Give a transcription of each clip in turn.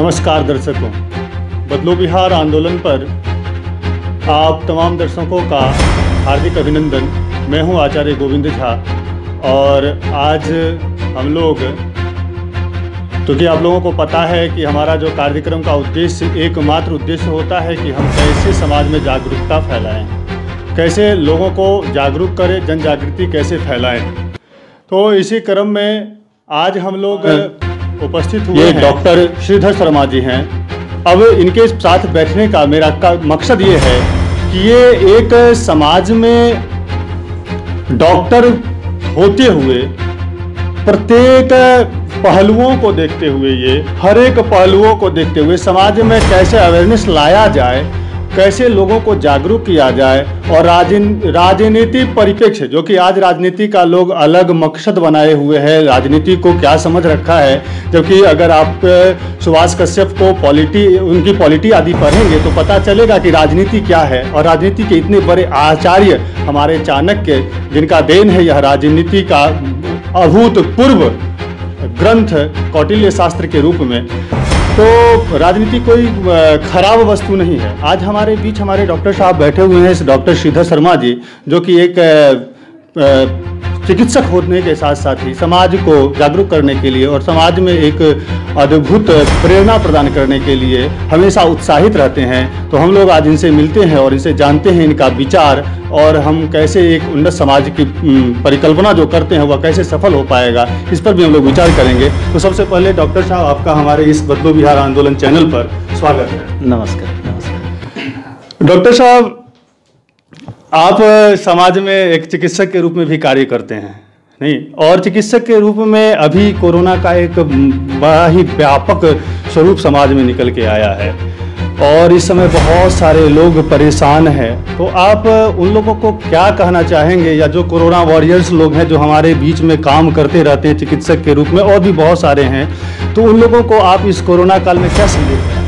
नमस्कार दर्शकों, बदलो बिहार आंदोलन पर आप तमाम दर्शकों का हार्दिक अभिनंदन। मैं हूं आचार्य गोविंद झा और आज हम लोग, क्योंकि आप लोगों को पता है कि हमारा जो कार्यक्रम का उद्देश्य, एकमात्र उद्देश्य होता है कि हम कैसे समाज में जागरूकता फैलाएं, कैसे लोगों को जागरूक करें, जन जागृति कैसे फैलाएं। तो इसी क्रम में आज हम लोग उपस्थित हुए हैं। डॉक्टर श्रीधर शर्मा जी हैं। अब इनके साथ बैठने का मेरा मकसद ये है कि ये एक समाज में डॉक्टर होते हुए प्रत्येक पहलुओं को देखते हुए, ये हर एक पहलुओं को देखते हुए समाज में कैसे अवेयरनेस लाया जाए, कैसे लोगों को जागरूक किया जाए और राजनीति परिप्रेक्ष्य, जो कि आज राजनीति का लोग अलग मकसद बनाए हुए हैं, राजनीति को क्या समझ रखा है। जबकि अगर आप सुभाष कश्यप को उनकी पॉलिटी आदि पढ़ेंगे तो पता चलेगा कि राजनीति क्या है। और राजनीति के इतने बड़े आचार्य हमारे चाणक्य, जिनका देन है यह राजनीति का अभूतपूर्व ग्रंथ कौटिल्य शास्त्र के रूप में। तो राजनीति कोई खराब वस्तु नहीं है। आज हमारे बीच हमारे डॉक्टर साहब बैठे हुए हैं, डॉक्टर श्रीधर शर्मा जी, जो कि एक चिकित्सक होने के साथ साथ ही समाज को जागरूक करने के लिए और समाज में एक अद्भुत प्रेरणा प्रदान करने के लिए हमेशा उत्साहित रहते हैं। तो हम लोग आज इनसे मिलते हैं और इनसे जानते हैं इनका विचार और हम कैसे एक उन्नत समाज की परिकल्पना जो करते हैं वह कैसे सफल हो पाएगा, इस पर भी हम लोग विचार करेंगे। तो सबसे पहले डॉक्टर साहब, आपका हमारे इस बदलो बिहार आंदोलन चैनल पर स्वागत है। नमस्कार। नमस्कार डॉक्टर साहब, आप समाज में एक चिकित्सक के रूप में भी कार्य करते हैं, नहीं? और चिकित्सक के रूप में अभी कोरोना का एक बड़ा ही व्यापक स्वरूप समाज में निकल के आया है और इस समय बहुत सारे लोग परेशान हैं। तो आप उन लोगों को क्या कहना चाहेंगे, या जो कोरोना वॉरियर्स लोग हैं जो हमारे बीच में काम करते रहते हैं चिकित्सक के रूप में, और भी बहुत सारे हैं, तो उन लोगों को आप इस कोरोना काल में क्या संदेश देना?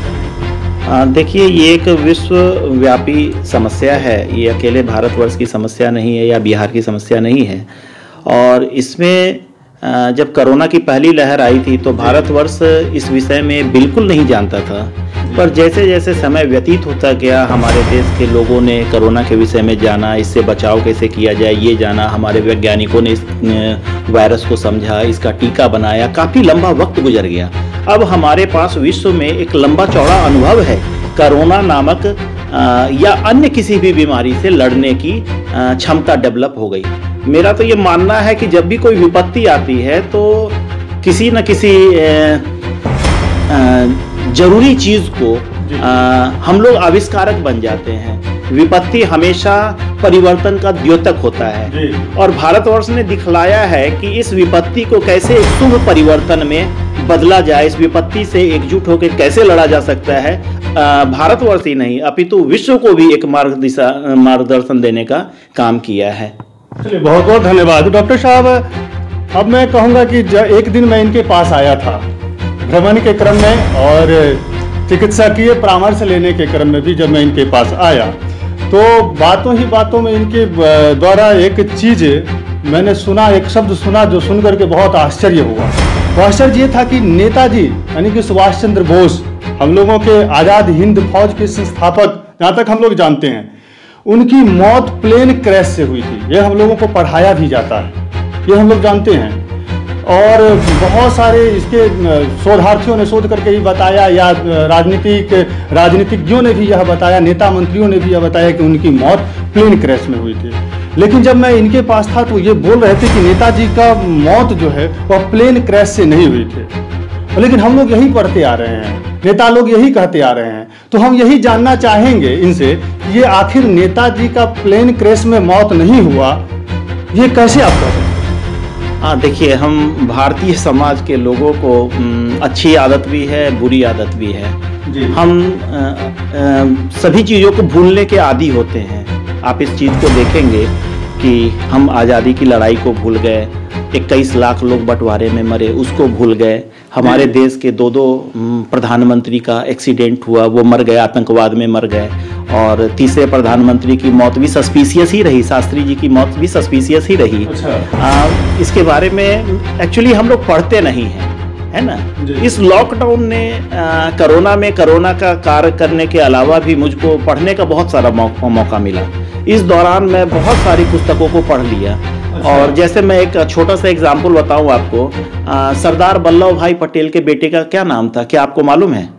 देखिए, ये एक विश्वव्यापी समस्या है। ये अकेले भारतवर्ष की समस्या नहीं है या बिहार की समस्या नहीं है। और इसमें जब कोरोना की पहली लहर आई थी तो भारतवर्ष इस विषय में बिल्कुल नहीं जानता था, पर जैसे जैसे समय व्यतीत होता गया हमारे देश के लोगों ने कोरोना के विषय में जाना, इससे बचाव कैसे किया जाए ये जाना, हमारे वैज्ञानिकों ने इस वायरस को समझा, इसका टीका बनाया, काफ़ी लंबा वक्त गुजर गया। अब हमारे पास विश्व में एक लंबा चौड़ा अनुभव है कोरोना नामक या अन्य किसी भी बीमारी से लड़ने की क्षमता डेवलप हो गई। मेरा तो ये मानना है कि जब भी कोई विपत्ति आती है तो किसी न किसी जरूरी चीज़ को हम लोग आविष्कारक बन जाते हैं। विपत्ति हमेशा परिवर्तन का द्योतक होता है और भारतवर्ष ने दिखलाया है कि इस विपत्ति को कैसे एक शुभ परिवर्तन में बदला जाए, इस विपत्ति से एकजुट होकर कैसे लड़ा जा सकता है। भारतवर्ष ही नहीं अपितु विश्व को भी एक मार्गदर्शन देने का काम किया है। चलिए, बहुत बहुत धन्यवाद डॉक्टर साहब। अब मैं कहूँगा कि एक दिन मैं इनके पास आया था भ्रमण के क्रम में और चिकित्सकीय परामर्श लेने के क्रम में भी जब मैं इनके पास आया तो बातों ही बातों में इनके द्वारा एक चीज़ मैंने सुना, एक शब्द सुना जो सुन करके बहुत आश्चर्य हुआ। वो आश्चर्य ये था कि नेताजी यानी कि सुभाष चंद्र बोस, हम लोगों के आज़ाद हिंद फौज के संस्थापक, जहाँ तक हम लोग जानते हैं, उनकी मौत प्लेन क्रैश से हुई थी। ये हम लोगों को पढ़ाया भी जाता है, ये हम लोग जानते हैं। और बहुत सारे इसके शोधार्थियों ने शोध करके ही बताया, या राजनीतिज्ञों ने भी यह बताया, नेता मंत्रियों ने भी यह बताया कि उनकी मौत प्लेन क्रैश में हुई थी। लेकिन जब मैं इनके पास था तो ये बोल रहे थे कि नेताजी का मौत जो है वह प्लेन क्रैश से नहीं हुई थी। लेकिन हम लोग यही पढ़ते आ रहे हैं, नेता लोग यही कहते आ रहे हैं। तो हम यही जानना चाहेंगे इनसे कि ये आखिर नेताजी का प्लेन क्रैश में मौत नहीं हुआ, ये कैसे आप कह सकते हैं? देखिए, हम भारतीय समाज के लोगों को अच्छी आदत भी है, बुरी आदत भी है। हम सभी चीज़ों को भूलने के आदी होते हैं। आप इस चीज़ को देखेंगे कि हम आज़ादी की लड़ाई को भूल गए, 21 लाख लोग बंटवारे में मरे उसको भूल गए, हमारे देश के दो प्रधानमंत्री का एक्सीडेंट हुआ, वो मर गए, आतंकवाद में मर गए, और तीसरे प्रधानमंत्री की मौत भी सस्पिशियस ही रही, शास्त्री जी की मौत भी सस्पिशियस ही रही। इसके बारे में एक्चुअली हम लोग पढ़ते नहीं हैं, है ना। इस लॉकडाउन ने कोरोना में कोरोना का कार्य करने के अलावा भी मुझको पढ़ने का बहुत सारा मौका मिला। इस दौरान मैं बहुत सारी पुस्तकों को पढ़ लिया। और जैसे मैं एक छोटा सा एग्जाम्पल बताऊं आपको, सरदार वल्लभ भाई पटेल के बेटे का क्या नाम था, क्या आपको मालूम है?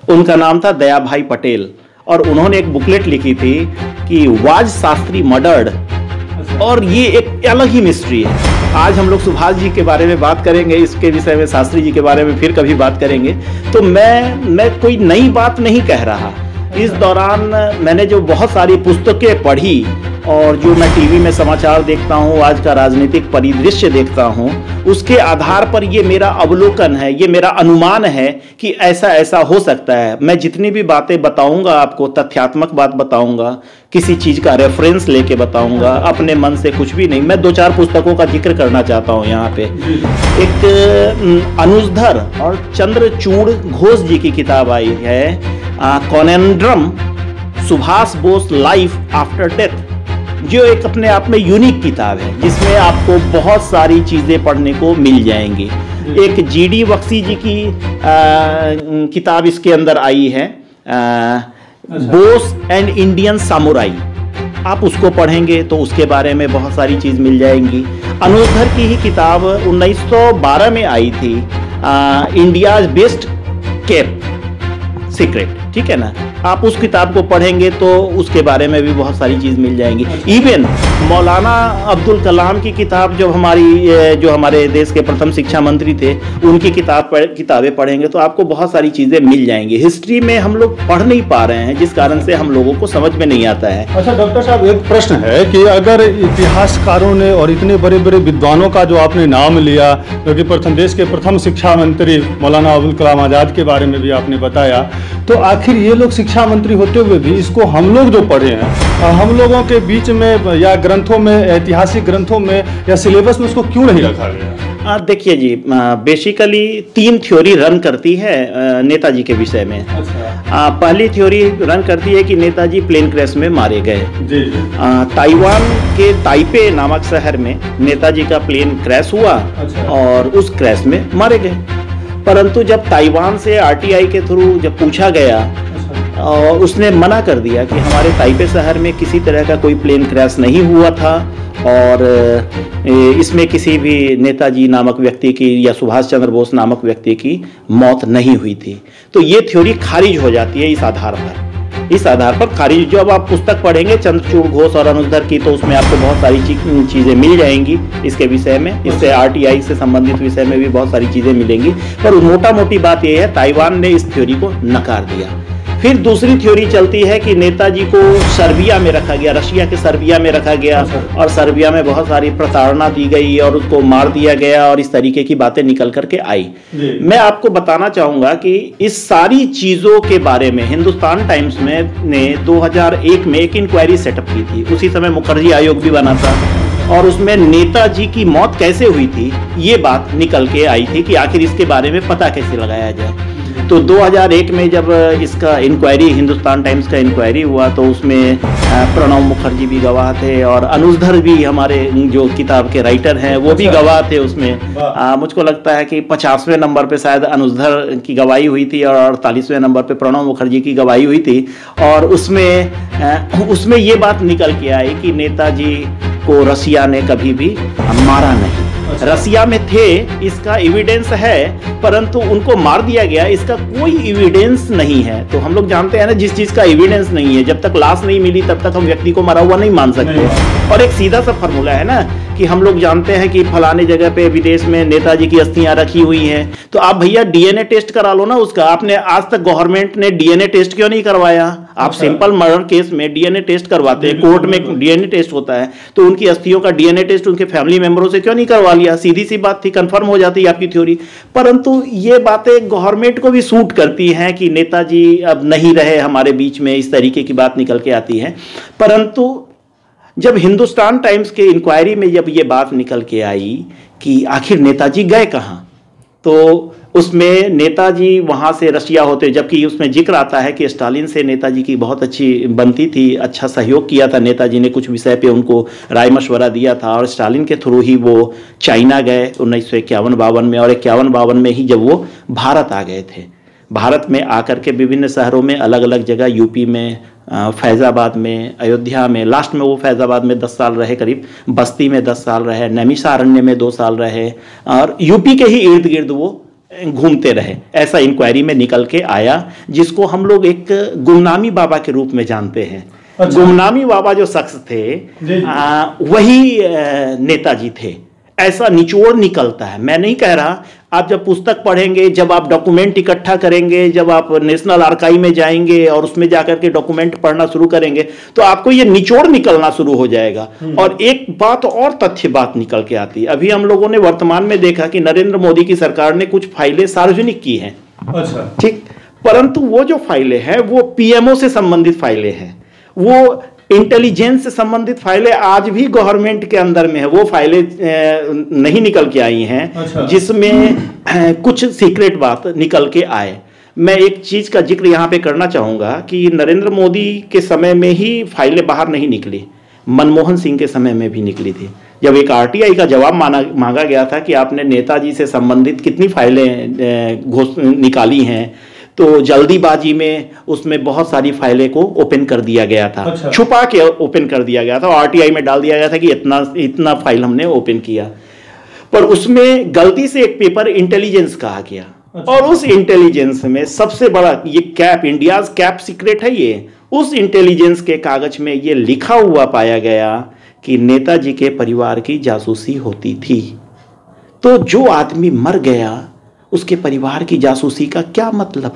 उनका नाम था दया भाई पटेल। और उन्होंने एक बुकलेट लिखी थी कि वाज शास्त्री मर्डर्ड, और ये एक अलग ही मिस्ट्री है। आज हम लोग सुभाष जी के बारे में बात करेंगे, इसके विषय में शास्त्री जी के बारे में फिर कभी बात करेंगे। तो मैं कोई नई बात नहीं कह रहा। इस दौरान मैंने जो बहुत सारी पुस्तकें पढ़ी और जो मैं टीवी में समाचार देखता हूँ, आज का राजनीतिक परिदृश्य देखता हूँ, उसके आधार पर ये मेरा अवलोकन है, ये मेरा अनुमान है कि ऐसा ऐसा हो सकता है। मैं जितनी भी बातें बताऊंगा आपको, तथ्यात्मक बात बताऊंगा, किसी चीज का रेफरेंस लेके बताऊंगा, अपने मन से कुछ भी नहीं। मैं 2-4 पुस्तकों का जिक्र करना चाहता हूँ यहाँ पे। एक अनुजधर और चंद्रचूड़ घोष जी की किताब आई है, conundrum Subhas Bose life after death, जो एक अपने आप में यूनिक किताब है, जिसमें आपको बहुत सारी चीजें पढ़ने को मिल जाएंगी। एक जीडी बख्शी जी की किताब इसके अंदर आई है, बोस एंड इंडियन सामुराई। आप उसको पढ़ेंगे तो उसके बारे में बहुत सारी चीज मिल जाएंगी। अनुजधर की ही किताब 1912 में आई थी, इंडियाज बेस्ट केप सीक्रेट, ठीक है ना। आप उस किताब को पढ़ेंगे तो उसके बारे में भी बहुत सारी चीज मिल जाएंगी। इवन मौलाना अब्दुल कलाम की किताब, जो हमारे देश के प्रथम शिक्षा मंत्री थे, उनकी किताबें पढ़ेंगे तो आपको बहुत सारी चीजें मिल जाएंगी। हिस्ट्री में हम लोग पढ़ नहीं पा रहे हैं, जिस कारण से हम लोगों को समझ में नहीं आता है। अच्छा डॉक्टर साहब, एक प्रश्न है कि अगर इतिहासकारों ने और इतने बड़े बड़े विद्वानों का जो आपने नाम लिया, क्योंकि देश के प्रथम शिक्षा मंत्री मौलाना अब्दुल कलाम आजाद के बारे में भी आपने बताया, तो आखिर ये लोग शिक्षा मंत्री होते हुए भी इसको हम लोग जो पढ़े हैं, हम लोगों के बीच में या ग्रंथों में, ऐतिहासिक ग्रंथों में या सिलेबस में उसको क्यों नहीं रखा गया? देखिए जी, बेसिकली 3 थ्योरी रन करती है नेताजी के विषय में। अच्छा। पहली थ्योरी रन करती है कि नेताजी प्लेन क्रैश में मारे गए। जी। ताइवान के ताइपे नामक शहर में नेताजी का प्लेन क्रैश हुआ। अच्छा। और उस क्रैश में मारे गए। परंतु जब ताइवान से आरटीआई के थ्रू जब पूछा गया, और उसने मना कर दिया कि हमारे ताइपे शहर में किसी तरह का कोई प्लेन क्रैश नहीं हुआ था, और इसमें किसी भी नेताजी नामक व्यक्ति की या सुभाष चंद्र बोस नामक व्यक्ति की मौत नहीं हुई थी। तो ये थ्योरी खारिज हो जाती है इस आधार पर खारिज। जब आप पुस्तक पढ़ेंगे चंद्रचूड़ घोष और अनुजधर की, तो उसमें आपको बहुत सारी चीजें मिल जाएंगी इसके विषय में। इससे आरटीआई से संबंधित विषय में भी बहुत सारी चीजें मिलेंगी। पर मोटा मोटी बात यह है, ताइवान ने इस थ्योरी को नकार दिया। फिर दूसरी थ्योरी चलती है कि नेताजी को सर्बिया में रखा गया, रशिया के सर्बिया में रखा गया, और सर्बिया में बहुत सारी प्रताड़ना दी गई और उसको मार दिया गया, और इस तरीके की बातें निकल करके आई। मैं आपको बताना चाहूंगा कि इस सारी चीजों के बारे में हिंदुस्तान टाइम्स ने 2001 में एक इंक्वायरी सेटअप की थी। उसी समय मुखर्जी आयोग भी बना था, और उसमें नेताजी की मौत कैसे हुई थी ये बात निकल के आई थी कि आखिर इसके बारे में पता कैसे लगाया जाए। तो 2001 में जब इसका इंक्वायरी, हिंदुस्तान टाइम्स का इंक्वायरी हुआ, तो उसमें प्रणब मुखर्जी भी गवाह थे, और अनुजधर भी, हमारे जो किताब के राइटर हैं, वो भी गवाह थे उसमें। मुझको लगता है कि 50वें नंबर पे शायद अनुजधर की गवाही हुई थी और 48वें नंबर पे प्रणब मुखर्जी की गवाही हुई थी। और उसमें ये बात निकल के आई कि नेताजी को रसिया ने कभी भी मारा नहीं। रसिया में थे, इसका एविडेंस है, परंतु उनको मार दिया गया, इसका कोई एविडेंस नहीं है। तो हम लोग जानते हैं ना, जिस चीज का एविडेंस नहीं है, जब तक लाश नहीं मिली तब तक हम व्यक्ति को मरा हुआ नहीं मान सकते। और एक सीधा सा फॉर्मूला है ना कि हम लोग जानते हैं कि फलाने जगह पे विदेश में नेताजी की अस्थियां रखी हुई हैं, तो आप भैया डीएनए टेस्ट करा लो ना उसका। आपने आज तक गवर्नमेंट ने डीएनए टेस्ट क्यों नहीं करवाया? आप सिंपल मर्डर केस में डीएनए टेस्ट करवाते हैं, कोर्ट में डीएनए टेस्ट होता है, तो उनकी अस्थियों का डीएनए टेस्ट उनके फैमिली मेंबरों से क्यों नहीं करवा लिया? सीधी सी बात थी, कंफर्म हो जाती आपकी थ्योरी। परंतु ये बातें गवर्नमेंट को भी सूट करती हैं कि नेताजी अब नहीं रहे हमारे बीच में, इस तरीके की बात निकल के आती है। परंतु जब हिंदुस्तान टाइम्स के इंक्वायरी में जब ये बात निकल के आई कि आखिर नेताजी गए कहाँ, तो उसमें नेताजी वहाँ से रशिया होते, जबकि उसमें जिक्र आता है कि स्टालिन से नेताजी की बहुत अच्छी बनती थी, अच्छा सहयोग किया था नेताजी ने, कुछ विषय पे उनको राय मशवरा दिया था और स्टालिन के थ्रू ही वो चाइना गए 1951-52 में, और 51-52 में ही जब वो भारत आ गए थे। भारत में आकर के विभिन्न शहरों में, अलग अलग जगह, यूपी में, फैज़ाबाद में, अयोध्या में, लास्ट में वो फैज़ाबाद में 10 साल रहे करीब, बस्ती में 10 साल रहे, नैमिषारण्य में 2 साल रहे, और यूपी के ही इर्द गिर्द वो घूमते रहे। ऐसा इंक्वायरी में निकल के आया, जिसको हम लोग एक गुमनामी बाबा के रूप में जानते हैं। अच्छा। गुमनामी बाबा जो शख्स थे वही नेताजी थे, ऐसा निचोड़ निकलता है। मैं नहीं कह रहा, आप जब पुस्तक पढ़ेंगे, जब आप डॉक्यूमेंट इकट्ठा करेंगे, जब आप नेशनल आर्काइव में जाएंगे और उसमें जाकर के डॉक्यूमेंट पढ़ना शुरू करेंगे, तो आपको ये निचोड़ निकलना शुरू हो जाएगा। और एक बात और तथ्य बात निकल के आती है। अभी हम लोगों ने वर्तमान में देखा कि नरेंद्र मोदी की सरकार ने कुछ फाइलें सार्वजनिक की हैं। अच्छा, ठीक, परंतु वो जो फाइलें हैं वो पीएमओ से संबंधित फाइलें हैं, वो इंटेलिजेंस से संबंधित फाइलें आज भी गवर्नमेंट के अंदर में है। वो फाइलें नहीं निकल के आई हैं। अच्छा। जिसमें कुछ सीक्रेट बात निकल के आए। मैं एक चीज का जिक्र यहाँ पे करना चाहूंगा कि नरेंद्र मोदी के समय में ही फाइलें बाहर नहीं निकली, मनमोहन सिंह के समय में भी निकली थी। जब एक आरटीआई का जवाब मांगा गया था कि आपने नेताजी से संबंधित कितनी फाइलें निकाली हैं, तो जल्दीबाजी में उसमें बहुत सारी फाइलें को ओपन कर दिया गया था। अच्छा। छुपा के ओपन कर दिया गया था, आरटीआई में डाल दिया गया था कि इतना फाइल हमने ओपन किया, पर उसमें गलती से एक पेपर इंटेलिजेंस कहा गया। अच्छा। और उस इंटेलिजेंस में सबसे बड़ा ये कैप, इंडियाज कैप सीक्रेट है ये, उस इंटेलिजेंस के कागज में ये लिखा हुआ पाया गया कि नेताजी के परिवार की जासूसी होती थी। तो जो आदमी मर गया उसके परिवार की जासूसी का क्या मतलब,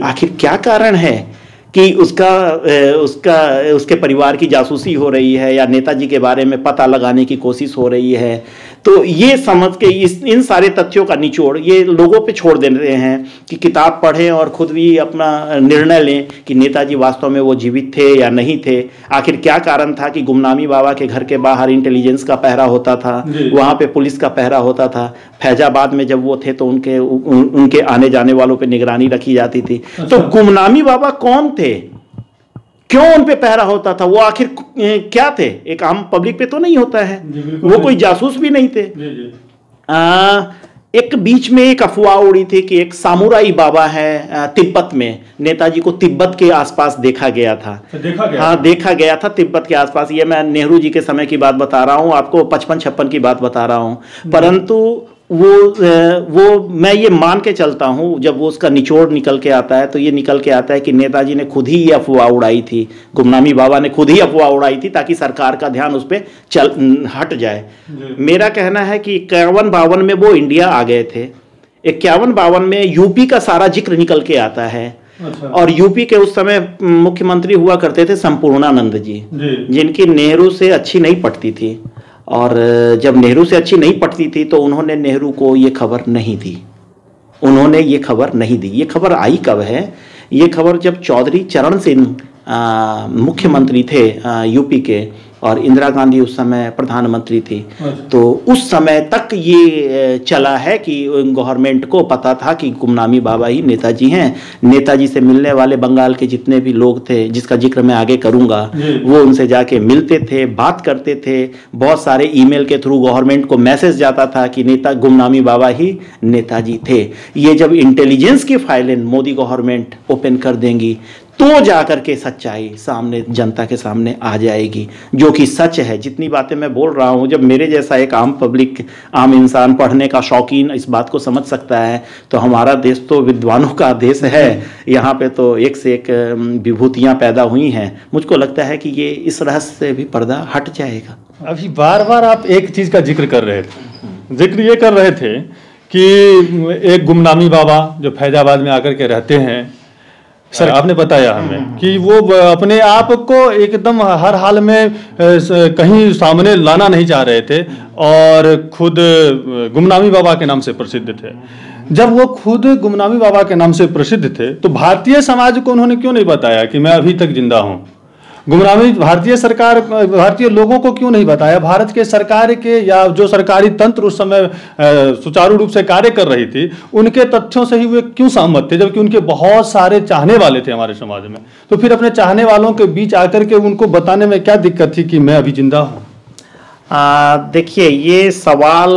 आखिर क्या कारण है कि उसके परिवार की जासूसी हो रही है या नेताजी के बारे में पता लगाने की कोशिश हो रही है। तो ये समझ के इन सारे तथ्यों का निचोड़ ये लोगों पे छोड़ देते हैं कि किताब पढ़ें और खुद भी अपना निर्णय लें कि नेताजी वास्तव में वो जीवित थे या नहीं थे। आखिर क्या कारण था कि गुमनामी बाबा के घर के बाहर इंटेलिजेंस का पहरा होता था, वहाँ पे पुलिस का पहरा होता था। फैजाबाद में जब वो थे तो उनके आने जाने वालों पे निगरानी रखी जाती थी। अच्छा। तो गुमनामी बाबा कौन थे, क्यों उन पे पहरा होता था, वो आखिर क्या थे? एक आम पब्लिक पे तो नहीं होता है, वो कोई जासूस भी नहीं थे। एक बीच में एक अफवाह उड़ी थी कि एक सामुराई बाबा है तिब्बत में, नेताजी को तिब्बत के आसपास देखा गया था। देखा गया था तिब्बत के आसपास। ये मैं नेहरू जी के समय की बात बता रहा हूँ, आपको 55-56 की बात बता रहा हूँ। परंतु वो मैं ये मान के चलता हूँ, जब वो उसका निचोड़ निकल के आता है तो ये निकल के आता है कि नेताजी ने खुद ही ये अफवाह उड़ाई थी, गुमनामी बाबा ने खुद ही अफवाह उड़ाई थी ताकि सरकार का ध्यान उस पर हट जाए। मेरा कहना है कि 51-52 में वो इंडिया आ गए थे। 51-52 में यूपी का सारा जिक्र निकल के आता है। अच्छा। और यूपी के उस समय मुख्यमंत्री हुआ करते थे संपूर्णानंद जी, जिनकी नेहरू से अच्छी नहीं पटती थी। और जब नेहरू से अच्छी नहीं पटती थी तो उन्होंने नेहरू को ये खबर नहीं दी, ये खबर आई कब है? ये खबर जब चौधरी चरण सिंह मुख्यमंत्री थे यूपी के और इंदिरा गांधी उस समय प्रधानमंत्री थी। तो उस समय तक ये चला है कि गवर्नमेंट को पता था कि गुमनामी बाबा ही नेताजी हैं। नेताजी से मिलने वाले बंगाल के जितने भी लोग थे, जिसका जिक्र मैं आगे करूंगा, वो उनसे जाके मिलते थे, बात करते थे। बहुत सारे ईमेल के थ्रू गवर्नमेंट को मैसेज जाता था कि गुमनामी बाबा ही नेताजी थे। ये जब इंटेलिजेंस की फाइलें मोदी गवर्नमेंट ओपन कर देंगी तो जाकर के सच्चाई सामने, जनता के सामने आ जाएगी, जो कि सच है। जितनी बातें मैं बोल रहा हूँ, जब मेरे जैसा एक आम पब्लिक, आम इंसान, पढ़ने का शौकीन इस बात को समझ सकता है, तो हमारा देश तो विद्वानों का देश है। यहाँ पे तो एक से एक विभूतियाँ पैदा हुई हैं। मुझको लगता है कि ये इस रहस्य से भी पर्दा हट जाएगा। अभी बार बार आप एक चीज़ का जिक्र कर रहे थे कि एक गुमनामी बाबा जो फैजाबाद में आकर के रहते हैं, सर आपने बताया हमें कि वो अपने आप को एकदम हर हाल में कहीं सामने लाना नहीं चाह रहे थे और खुद गुमनामी बाबा के नाम से प्रसिद्ध थे। जब वो खुद गुमनामी बाबा के नाम से प्रसिद्ध थे तो भारतीय समाज को उन्होंने क्यों नहीं बताया कि मैं अभी तक जिंदा हूँ? गुमनामी भारतीय सरकार भारतीय लोगों को क्यों नहीं बताया? भारत के सरकार के या जो सरकारी तंत्र उस समय सुचारू रूप से कार्य कर रही थी, उनके तथ्यों से ही वे क्यों सहमत थे, जबकि उनके बहुत सारे चाहने वाले थे हमारे समाज में? तो फिर अपने चाहने वालों के बीच आकर के उनको बताने में क्या दिक्कत थी कि मैं अभी जिंदा हूँ? देखिए, ये सवाल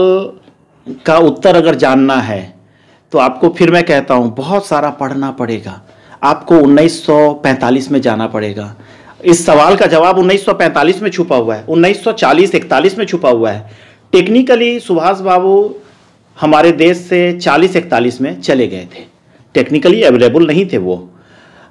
का उत्तर अगर जानना है तो आपको फिर मैं कहता हूँ बहुत सारा पढ़ना पड़ेगा, आपको 1945 में जाना पड़ेगा। इस सवाल का जवाब 1945 में छुपा हुआ है, 1940-41 में छुपा हुआ है। टेक्निकली सुभाष बाबू हमारे देश से 40-41 में चले गए थे, टेक्निकली अवेलेबल नहीं थे वो।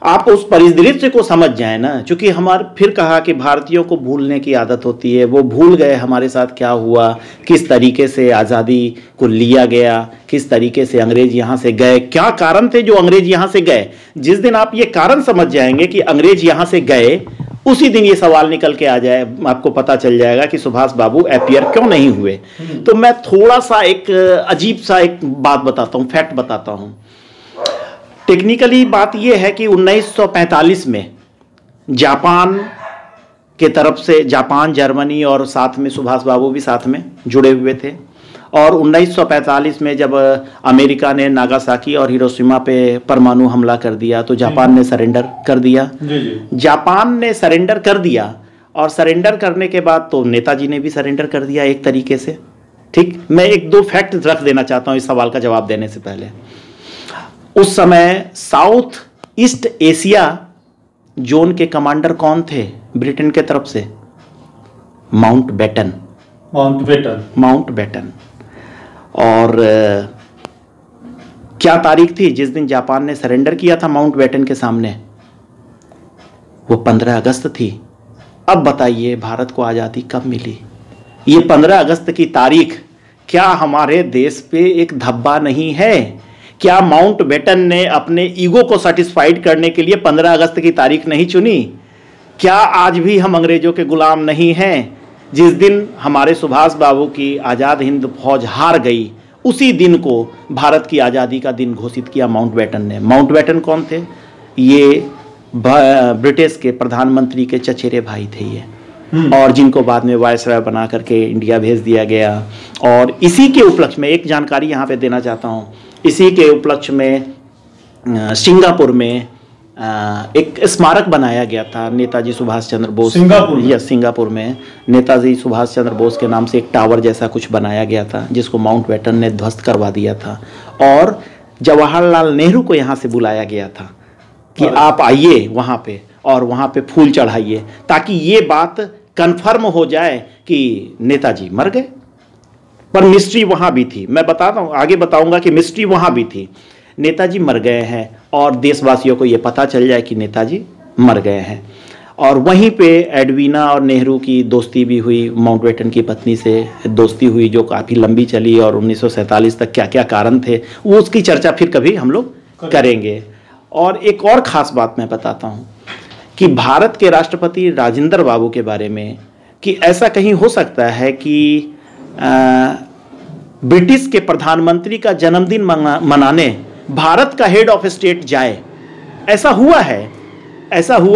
आप उस परिदृश्य को समझ जाए ना, क्योंकि हमारे फिर कहा कि भारतीयों को भूलने की आदत होती है, वो भूल गए हमारे साथ क्या हुआ, किस तरीके से आज़ादी को लिया गया, किस तरीके से अंग्रेज यहाँ से गए, क्या कारण थे जो अंग्रेज यहाँ से गए। जिस दिन आप ये कारण समझ जाएंगे कि अंग्रेज यहाँ से गए, उसी दिन ये सवाल निकल के आ जाए, आपको पता चल जाएगा कि सुभाष बाबू अपीयर क्यों नहीं हुए। तो मैं थोड़ा सा एक अजीब सा एक बात बताता हूँ, फैक्ट बताता हूँ। टेक्निकली बात यह है कि 1945 में जापान के तरफ से, जापान, जर्मनी और साथ में सुभाष बाबू भी साथ में जुड़े हुए थे। और 1945 में जब अमेरिका ने नागासाकी और हिरोशिमा पे परमाणु हमला कर दिया तो जापान ने सरेंडर कर दिया। जापान ने सरेंडर कर दिया और सरेंडर करने के बाद तो नेताजी ने भी सरेंडर कर दिया एक तरीके से। ठीक, मैं एक दो फैक्ट रख देना चाहता हूँ इस सवाल का जवाब देने से पहले। उस समय साउथ ईस्ट एशिया जोन के कमांडर कौन थे ब्रिटेन के तरफ से? माउंटबेटन। और क्या तारीख थी जिस दिन जापान ने सरेंडर किया था माउंटबेटन के सामने? वो 15 अगस्त थी। अब बताइए भारत को आज़ादी कब मिली? ये 15 अगस्त की तारीख क्या हमारे देश पे एक धब्बा नहीं है? क्या माउंटबेटन ने अपने ईगो को सेटिस्फाइड करने के लिए 15 अगस्त की तारीख नहीं चुनी? क्या आज भी हम अंग्रेजों के गुलाम नहीं हैं? जिस दिन हमारे सुभाष बाबू की आज़ाद हिंद फौज हार गई, उसी दिन को भारत की आज़ादी का दिन घोषित किया माउंटबेटन ने। माउंटबेटन कौन थे? ये ब्रिटिश के प्रधानमंत्री के चचेरे भाई थे ये, और जिनको बाद में वायसराय बना करके इंडिया भेज दिया गया। और इसी के उपलक्ष्य में एक जानकारी यहाँ पे देना चाहता हूँ, इसी के उपलक्ष्य में सिंगापुर में एक स्मारक बनाया गया था नेताजी सुभाष चंद्र बोस। सिंगापुर में नेताजी सुभाष चंद्र बोस के नाम से एक टावर जैसा कुछ बनाया गया था, जिसको माउंटबेटन ने ध्वस्त करवा दिया था। और जवाहरलाल नेहरू को यहाँ से बुलाया गया था कि आप आइए वहाँ पे और वहाँ पे फूल चढ़ाइए, ताकि ये बात कन्फर्म हो जाए कि नेताजी मर गए। पर मिस्ट्री वहाँ भी थी, मैं बताता हूँ, आगे बताऊँगा कि मिस्ट्री वहाँ भी थी। नेताजी मर गए हैं और देशवासियों को ये पता चल जाए कि नेताजी मर गए हैं। और वहीं पे एडवीना और नेहरू की दोस्ती भी हुई, माउंटबेटन की पत्नी से दोस्ती हुई जो काफ़ी लंबी चली, और 1947 तक क्या क्या कारण थे वो उसकी चर्चा फिर कभी हम लोग करेंगे। और एक और ख़ास बात मैं बताता हूँ कि भारत के राष्ट्रपति राजेंद्र बाबू के बारे में, कि ऐसा कहीं हो सकता है कि ब्रिटिश के प्रधानमंत्री का जन्मदिन मनाने भारत का हेड ऑफ स्टेट जाए। ऐसा हुआ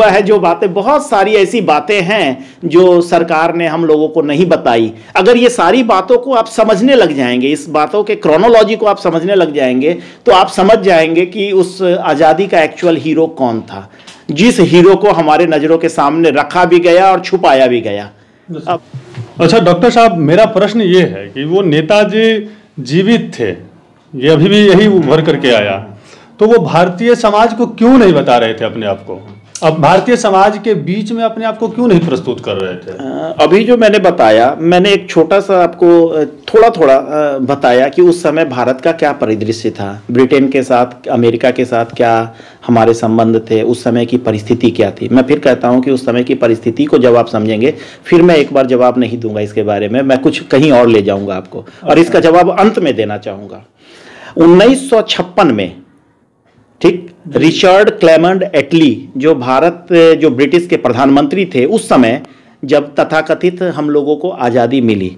है जो बातें, बहुत सारी ऐसी बातें हैं जो सरकार ने हम लोगों को नहीं बताई। अगर ये सारी बातों को आप समझने लग जाएंगे, इस बातों के क्रोनोलॉजी को आप समझने लग जाएंगे, तो आप समझ जाएंगे कि उस आज़ादी का एक्चुअल हीरो कौन था, जिस हीरो को हमारे नज़रों के सामने रखा भी गया और छुपाया भी गया। अब अच्छा डॉक्टर साहब, मेरा प्रश्न ये है कि वो नेताजी जीवित थे, ये अभी भी यही उभर करके आया, तो वो भारतीय समाज को क्यों नहीं बता रहे थे अपने आप को? अब भारतीय समाज के बीच में अपने आप को क्यों नहीं प्रस्तुत कर रहे थे? अभी जो मैंने बताया, मैंने एक छोटा सा आपको थोड़ा बताया कि उस समय भारत का क्या परिदृश्य था, ब्रिटेन के साथ, अमेरिका के साथ क्या हमारे संबंध थे, उस समय की परिस्थिति क्या थी। मैं फिर कहता हूं कि उस समय की परिस्थिति को जब आप समझेंगे, फिर मैं एक बार जवाब नहीं दूंगा इसके बारे में, मैं कुछ कहीं और ले जाऊंगा आपको, और इसका जवाब अंत में देना चाहूँगा। 1956 में, ठीक, रिचर्ड क्लेमेंट एटली जो ब्रिटिश के प्रधानमंत्री थे उस समय, जब तथाकथित हम लोगों को आज़ादी मिली,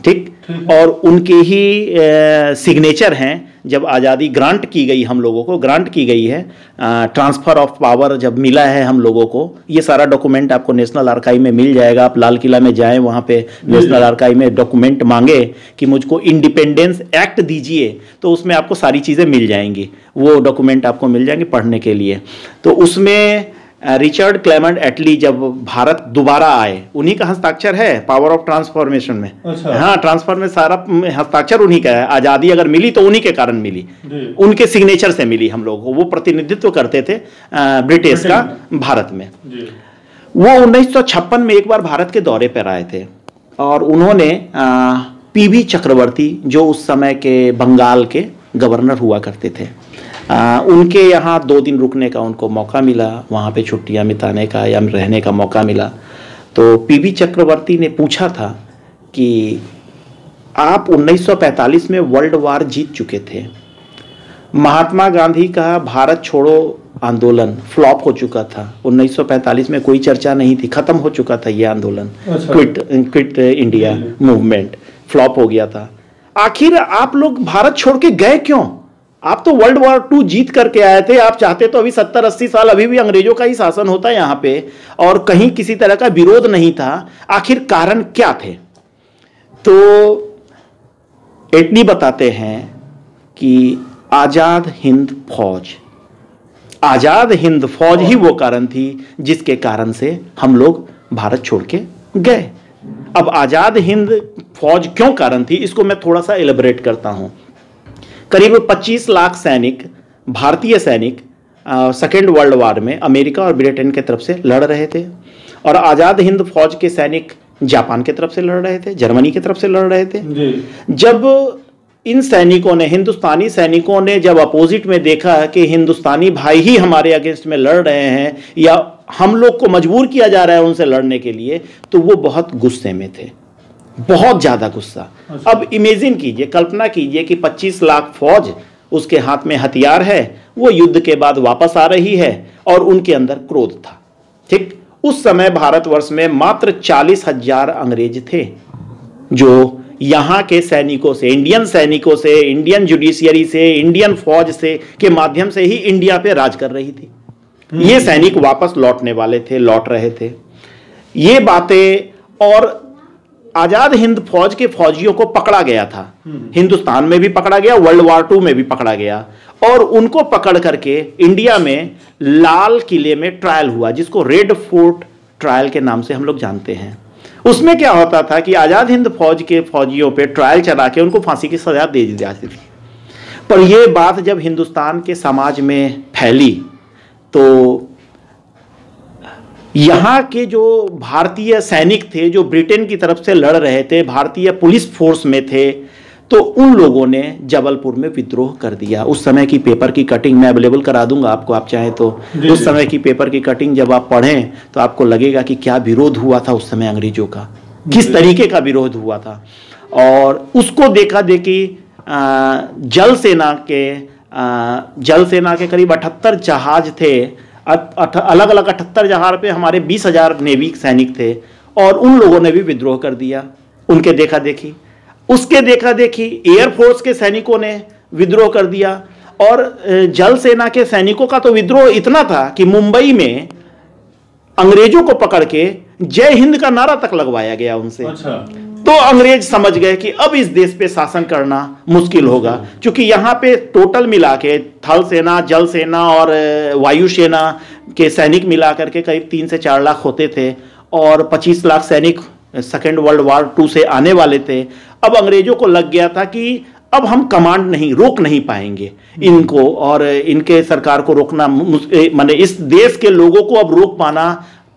ठीक, और उनके ही सिग्नेचर हैं जब आज़ादी ग्रांट की गई, हम लोगों को ग्रांट की गई है, ट्रांसफ़र ऑफ पावर जब मिला है हम लोगों को, ये सारा डॉक्यूमेंट आपको नेशनल आर्काइव में मिल जाएगा। आप लाल किला में जाएं, वहाँ पे नेशनल आर्काइव में डॉक्यूमेंट मांगे कि मुझको इंडिपेंडेंस एक्ट दीजिए, तो उसमें आपको सारी चीज़ें मिल जाएंगी, वो डॉक्यूमेंट आपको मिल जाएंगे पढ़ने के लिए। तो उसमें रिचर्ड क्लेमेंट एटली जब भारत दोबारा आए, उन्हीं का हस्ताक्षर है पावर ऑफ ट्रांसफॉर्मेशन में। अच्छा। हाँ, ट्रांसफर में सारा हस्ताक्षर उन्हीं का है। आज़ादी अगर मिली तो उन्हीं के कारण मिली, उनके सिग्नेचर से मिली हम लोग को। वो प्रतिनिधित्व करते थे ब्रिटिश का भारत में। वो 1956 में एक बार भारत के दौरे पर आए थे और उन्होंने पीवी चक्रवर्ती, जो उस समय के बंगाल के गवर्नर हुआ करते थे, उनके यहाँ 2 दिन रुकने का उनको मौका मिला, वहाँ पे छुट्टियाँ बिताने का या रहने का मौका मिला। तो पीवी चक्रवर्ती ने पूछा था कि आप 1945 में वर्ल्ड वार जीत चुके थे, महात्मा गांधी का भारत छोड़ो आंदोलन फ्लॉप हो चुका था, 1945 में कोई चर्चा नहीं थी, खत्म हो चुका था ये आंदोलन। अच्छा। क्विट इंडिया मूवमेंट फ्लॉप हो गया था। आखिर आप लोग भारत छोड़ के गए क्यों? आप तो वर्ल्ड वॉर 2 जीत करके आए थे, आप चाहते तो अभी 70-80 साल अभी भी अंग्रेजों का ही शासन होता है यहाँ पे, और कहीं किसी तरह का विरोध नहीं था। आखिर कारण क्या थे? तो एटली बताते हैं कि आजाद हिंद फौज ही वो कारण थी जिसके कारण से हम लोग भारत छोड़ के गए। अब आजाद हिंद फौज क्यों कारण थी, इसको मैं थोड़ा सा एलिब्रेट करता हूं। करीब 25 लाख सैनिक, भारतीय सैनिक सेकेंड वर्ल्ड वार में अमेरिका और ब्रिटेन के तरफ से लड़ रहे थे, और आज़ाद हिंद फौज के सैनिक जापान के तरफ से लड़ रहे थे, जर्मनी की तरफ से लड़ रहे थे। जब इन सैनिकों ने, हिंदुस्तानी सैनिकों ने जब अपोजिट में देखा कि हिंदुस्तानी भाई ही हमारे अगेंस्ट में लड़ रहे हैं या हम लोग को मजबूर किया जा रहा है उनसे लड़ने के लिए, तो वो बहुत गुस्से में थे, बहुत ज़्यादा गुस्सा। अब इमेजिन कीजिए, कल्पना कीजिए कि 25 लाख फौज, उसके हाथ में हथियार है, वो युद्ध के बाद वापस आ रही है और उनके अंदर क्रोध था। ठीक, उस समय भारतवर्ष में मात्र 40,000 अंग्रेज थे जो यहाँ के सैनिकों से, इंडियन सैनिकों से, इंडियन जुडिशियरी से, इंडियन फौज से के माध्यम से ही इंडिया पे राज कर रही थी। ये सैनिक वापस लौटने वाले थे, लौट रहे थे। ये बातें, और आजाद हिंद फौज के फौजियों को पकड़ा गया था, हिंदुस्तान में भी पकड़ा गया, वर्ल्ड वार 2 में भी पकड़ा गया, और उनको पकड़ करके इंडिया में लाल किले में ट्रायल हुआ, जिसको रेड फोर्ट ट्रायल के नाम से हम लोग जानते हैं। उसमें क्या होता था कि आजाद हिंद फौज के फौजियों पे ट्रायल चला के उनको फांसी की सजा दे दी जाती थी। पर यह बात जब हिंदुस्तान के समाज में फैली तो यहाँ के जो भारतीय सैनिक थे, जो ब्रिटेन की तरफ से लड़ रहे थे, भारतीय पुलिस फोर्स में थे, तो उन लोगों ने जबलपुर में विद्रोह कर दिया। उस समय की पेपर की कटिंग मैं अवेलेबल करा दूंगा आपको, आप चाहें तो। उस समय की पेपर की कटिंग जब आप पढ़ें तो आपको लगेगा कि क्या विरोध हुआ था उस समय अंग्रेजों का, किस तरीके का विरोध हुआ था। और उसको देखा देखी जल सेना के करीब 78 जहाज थे, अलग अलग 78 जहाज पे हमारे 20,000 नेवी सैनिक थे, और उन लोगों ने भी विद्रोह कर दिया। उनके देखा देखी, उसके देखा देखी एयरफोर्स के सैनिकों ने विद्रोह कर दिया, और जल सेना के सैनिकों का तो विद्रोह इतना था कि मुंबई में अंग्रेजों को पकड़ के जय हिंद का नारा तक लगवाया गया उनसे। अच्छा। तो अंग्रेज समझ गए कि अब इस देश पे शासन करना मुश्किल होगा, क्योंकि यहाँ पे टोटल मिला के थल सेना, जल सेना और वायुसेना के सैनिक मिला करके करीब 3 से 4 लाख होते थे, और 25 लाख सैनिक सेकेंड वर्ल्ड वार 2 से आने वाले थे। अब अंग्रेजों को लग गया था कि अब हम कमांड नहीं, रोक नहीं पाएंगे इनको, और इनके सरकार को रोकना, माने इस देश के लोगों को अब रोक पाना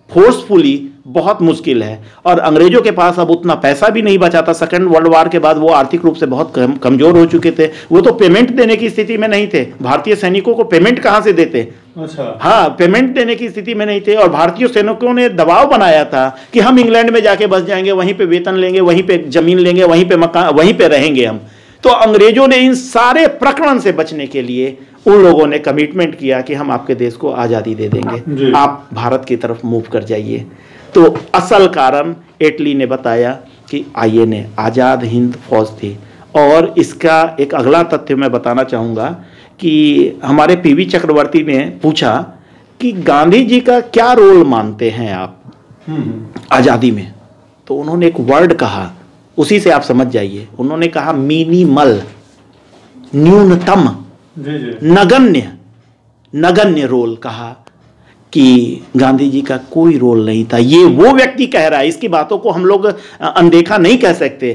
फोर्सफुली बहुत मुश्किल है। और अंग्रेजों के पास अब उतना पैसा भी नहीं बचा था। सेकेंड वर्ल्ड वार के बाद वो आर्थिक रूप से बहुत कमजोर हो चुके थे, वो तो पेमेंट देने की स्थिति में नहीं थे। भारतीय सैनिकों को पेमेंट कहां से देते? अच्छा। हाँ, पेमेंट देने की स्थिति में नहीं थे, और भारतीय सैनिकों ने दबाव बनाया था कि हम इंग्लैंड में जाके बस जाएंगे, वहीं पे वेतन लेंगे, वहीं पे जमीन लेंगे, वहीं पे मकान, वहीं पे रहेंगे हम। तो अंग्रेजों ने इन सारे प्रकरण से बचने के लिए उन लोगों ने कमिटमेंट किया कि हम आपके देश को आज़ादी दे देंगे, आप भारत की तरफ मूव कर जाइए। तो असल कारण एटली ने बताया कि आईएनए आज़ाद हिंद फौज थी, और इसका एक अगला तथ्य मैं बताना चाहूँगा कि हमारे पीवी चक्रवर्ती ने पूछा कि गांधी जी का क्या रोल मानते हैं आप आज़ादी में। तो उन्होंने एक वर्ड कहा, उसी से आप समझ जाइए। उन्होंने कहा मिनिमल, न्यूनतम, नगण्य, नगण्य रोल कहा कि गांधी जी का कोई रोल नहीं था। ये वो व्यक्ति कह रहा है, इसकी बातों को हम लोग अनदेखा नहीं कह सकते।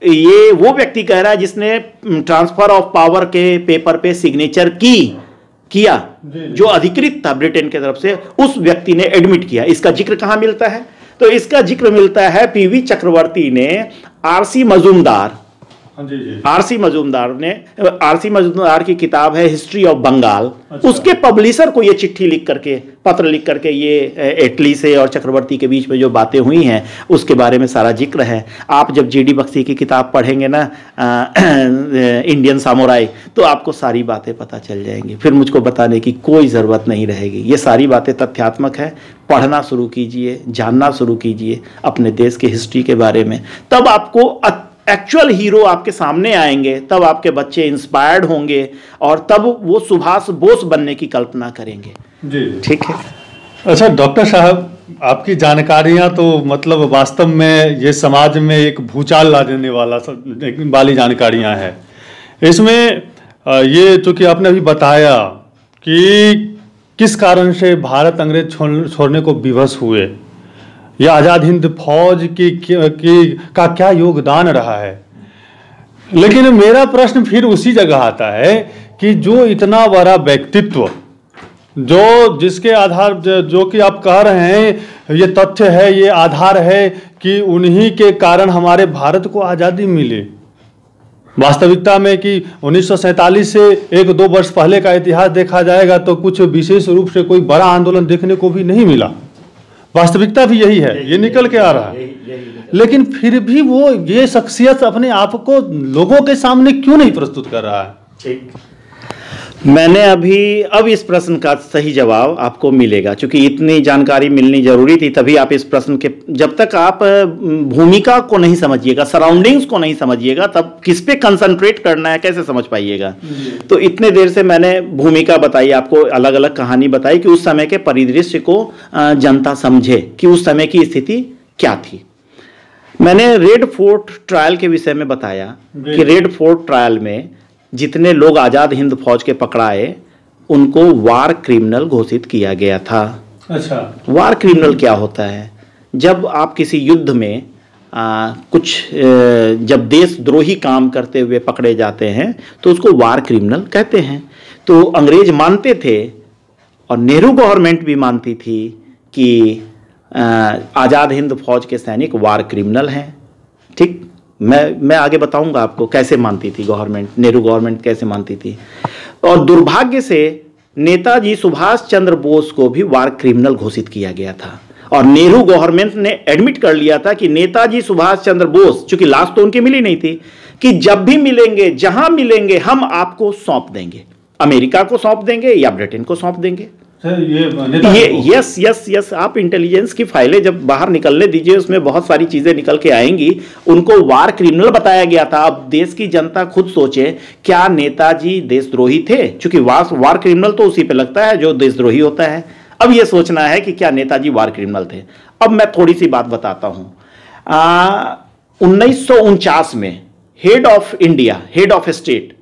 ये वो व्यक्ति कह रहा है जिसने ट्रांसफर ऑफ पावर के पेपर पे सिग्नेचर किया, जो अधिकृत था ब्रिटेन की तरफ से, उस व्यक्ति ने एडमिट किया। इसका जिक्र कहां मिलता है? तो इसका जिक्र मिलता है पीवी चक्रवर्ती ने आरसी मजूमदार, आरसी मजूमदार की किताब है हिस्ट्री ऑफ बंगाल। अच्छा। उसके पब्लिशर को ये चिट्ठी लिख करके, पत्र लिख करके, ये एटली से और चक्रवर्ती के बीच में जो बातें हुई हैं उसके बारे में सारा जिक्र है। आप जब जीडी बख्शी की किताब पढ़ेंगे ना, इंडियन सामुराई, तो आपको सारी बातें पता चल जाएंगी। फिर मुझको बताने की कोई ज़रूरत नहीं रहेगी। ये सारी बातें तथ्यात्मक है। पढ़ना शुरू कीजिए, जानना शुरू कीजिए अपने देश की हिस्ट्री के बारे में, तब आपको एक्चुअल हीरो आपके सामने आएंगे, तब आपके बच्चे इंस्पायर्ड होंगे और तब वो सुभाष बोस बनने की कल्पना करेंगे। जी, ठीक है। अच्छा डॉक्टर साहब, आपकी जानकारियां तो मतलब वास्तव में ये समाज में एक भूचाल ला देने वाली जानकारियां हैं। इसमें ये चूंकि आपने अभी बताया कि किस कारण से भारत अंग्रेज छोड़ने को विवश हुए, या आज़ाद हिंद फौज का क्या योगदान रहा है, लेकिन मेरा प्रश्न फिर उसी जगह आता है कि जो इतना बड़ा व्यक्तित्व, जिसके आधार, जो कि आप कह रहे हैं ये तथ्य है, ये आधार है कि उन्हीं के कारण हमारे भारत को आज़ादी मिली। वास्तविकता में कि 1947 से 1-2 वर्ष पहले का इतिहास देखा जाएगा तो कुछ विशेष रूप से कोई बड़ा आंदोलन देखने को भी नहीं मिला। वास्तविकता भी यही है, ये निकल के आ रहा है। लेकिन फिर भी वो ये शख्सियत अपने आप को लोगों के सामने क्यों नहीं प्रस्तुत कर रहा है? ठीक, मैंने अब इस प्रश्न का सही जवाब आपको मिलेगा, क्योंकि इतनी जानकारी मिलनी जरूरी थी। तभी आप इस प्रश्न के, जब तक आप भूमिका को नहीं समझिएगा, सराउंडिंग्स को नहीं समझिएगा, तब किस पे कंसंट्रेट करना है कैसे समझ पाइएगा। तो इतने देर से मैंने भूमिका बताई आपको, अलग अलग कहानी बताई कि उस समय के परिदृश्य को जनता समझे कि उस समय की स्थिति क्या थी। मैंने रेड फोर्ट ट्रायल के विषय में बताया कि रेड फोर्ट ट्रायल में जितने लोग आज़ाद हिंद फौज के पकड़ाए उनको वार क्रिमिनल घोषित किया गया था। अच्छा, वार क्रिमिनल क्या होता है? जब आप किसी युद्ध में जब देशद्रोही काम करते हुए पकड़े जाते हैं तो उसको वार क्रिमिनल कहते हैं। तो अंग्रेज मानते थे और नेहरू गवर्नमेंट भी मानती थी कि आज़ाद हिंद फौज के सैनिक वार क्रिमिनल हैं। ठीक, मैं आगे बताऊंगा आपको कैसे मानती थी गवर्नमेंट, नेहरू गवर्नमेंट कैसे मानती थी। और दुर्भाग्य से नेताजी सुभाष चंद्र बोस को भी वार क्रिमिनल घोषित किया गया था और नेहरू गवर्नमेंट ने एडमिट कर लिया था कि नेताजी सुभाष चंद्र बोस, चूंकि लाश तो उनकी मिली नहीं थी, कि जब भी मिलेंगे, जहां मिलेंगे, हम आपको सौंप देंगे, अमेरिका को सौंप देंगे या ब्रिटेन को सौंप देंगे। ये यस, आप इंटेलिजेंस की फाइलें जब बाहर निकलने दीजिए, उसमें बहुत सारी चीजें निकल के आएंगी। उनको वार क्रिमिनल बताया गया था। अब देश की जनता खुद सोचे, क्या नेताजी देशद्रोही थे? क्योंकि वार क्रिमिनल तो उसी पे लगता है जो देशद्रोही होता है। अब ये सोचना है कि क्या नेताजी वार क्रिमिनल थे। अब मैं थोड़ी सी बात बताता हूं। 1949 में head of India, head of state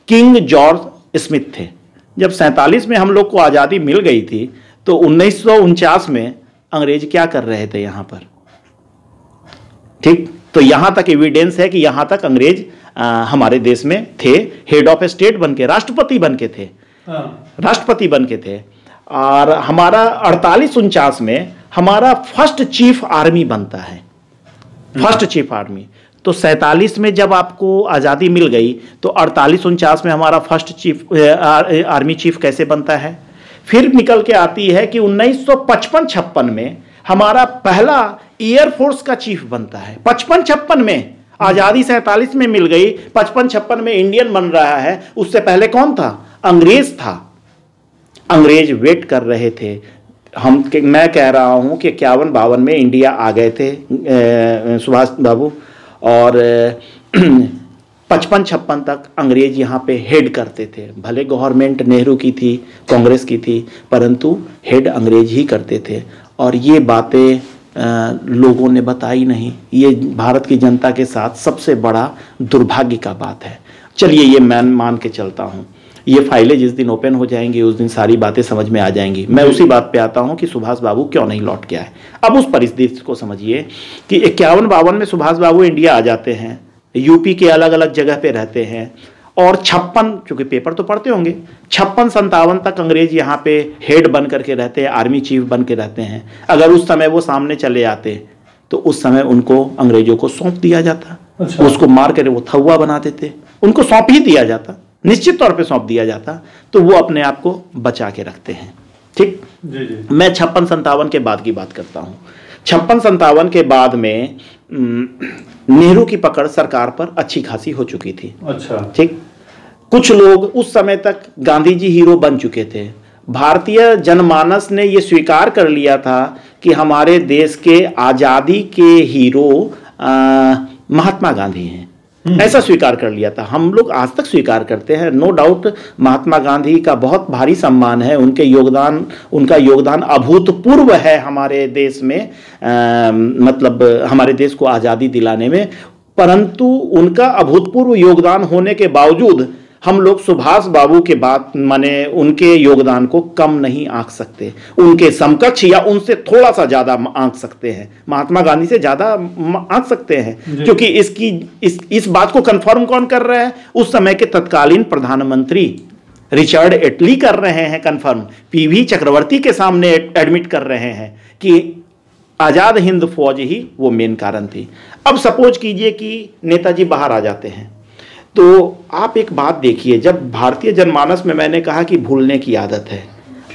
king George Smith थे। जब 47 में हम लोग को आज़ादी मिल गई थी तो 1949 में अंग्रेज क्या कर रहे थे यहां पर? ठीक, तो यहां तक एविडेंस है कि यहां तक अंग्रेज हमारे देश में थे, हेड ऑफ स्टेट बन के, राष्ट्रपति बन के थे, राष्ट्रपति बन के थे। और हमारा 48-49 में हमारा फर्स्ट चीफ आर्मी बनता है, फर्स्ट चीफ आर्मी। तो 47 में जब आपको आज़ादी मिल गई तो 48-49 में हमारा फर्स्ट चीफ आर्मी चीफ कैसे बनता है? फिर निकल के आती है कि 1955-56 में हमारा पहला एयरफोर्स का चीफ बनता है। 55-56 में आज़ादी 47 में मिल गई, 55-56 में इंडियन बन रहा है। उससे पहले कौन था? अंग्रेज था। अंग्रेज वेट कर रहे थे। मैं कह रहा हूं कि 51-52 में इंडिया आ गए थे सुभाष बाबू, और 55-56 तक अंग्रेज यहाँ पे हेड करते थे। भले गवर्नमेंट नेहरू की थी, कांग्रेस की थी, परंतु हेड अंग्रेज ही करते थे। और ये बातें लोगों ने बताई नहीं। ये भारत की जनता के साथ सबसे बड़ा दुर्भाग्य का बात है। चलिए ये मैं मान के चलता हूँ, ये फाइलें जिस दिन ओपन हो जाएंगी उस दिन सारी बातें समझ में आ जाएंगी। मैं उसी बात पे आता हूँ कि सुभाष बाबू क्यों नहीं लौट के आए। अब उस परिस्थिति को समझिए कि 51-52 में सुभाष बाबू इंडिया आ जाते हैं, यूपी के अलग अलग जगह पे रहते हैं, और 56, चूंकि पेपर तो पढ़ते होंगे, 56-57 तक अंग्रेज यहाँ पे हेड बन करके रहते हैं, आर्मी चीफ बन के रहते हैं। अगर उस समय वो सामने चले आते तो उस समय उनको अंग्रेजों को सौंप दिया जाता। अच्छा। उसको मार कर वो थवा बना देते, उनको सौंप ही दिया जाता, निश्चित तौर पे सौंप दिया जाता, तो वो अपने आप को बचा के रखते हैं। ठीक जी जी। मैं 56-57 के बाद की बात करता हूँ। 56-57 के बाद में नेहरू की पकड़ सरकार पर अच्छी खासी हो चुकी थी। अच्छा। ठीक। कुछ लोग उस समय तक गांधी जी हीरो बन चुके थे। भारतीय जनमानस ने यह स्वीकार कर लिया था कि हमारे देश के आजादी के हीरो महात्मा गांधी हैं। ऐसा स्वीकार कर लिया था। हम लोग आज तक स्वीकार करते हैं, नो डाउट महात्मा गांधी का बहुत भारी सम्मान है, उनका योगदान अभूतपूर्व है हमारे देश में, मतलब हमारे देश को आज़ादी दिलाने में। परंतु उनका अभूतपूर्व योगदान होने के बावजूद हम लोग सुभाष बाबू के बात माने उनके योगदान को कम नहीं आंक सकते, उनके समकक्ष या उनसे थोड़ा सा ज्यादा आंक सकते हैं, महात्मा गांधी से ज्यादा आंक सकते हैं। क्योंकि इस बात को कंफर्म कौन कर रहा है? उस समय के तत्कालीन प्रधानमंत्री रिचर्ड एटली कर रहे हैं कंफर्म, पीवी चक्रवर्ती के सामने एडमिट कर रहे हैं कि आजाद हिंद फौज ही वो मेन कारण थी। अब सपोज कीजिए कि नेताजी बाहर आ जाते हैं, तो आप एक बात देखिए, जब भारतीय जनमानस में मैंने कहा कि भूलने की आदत है,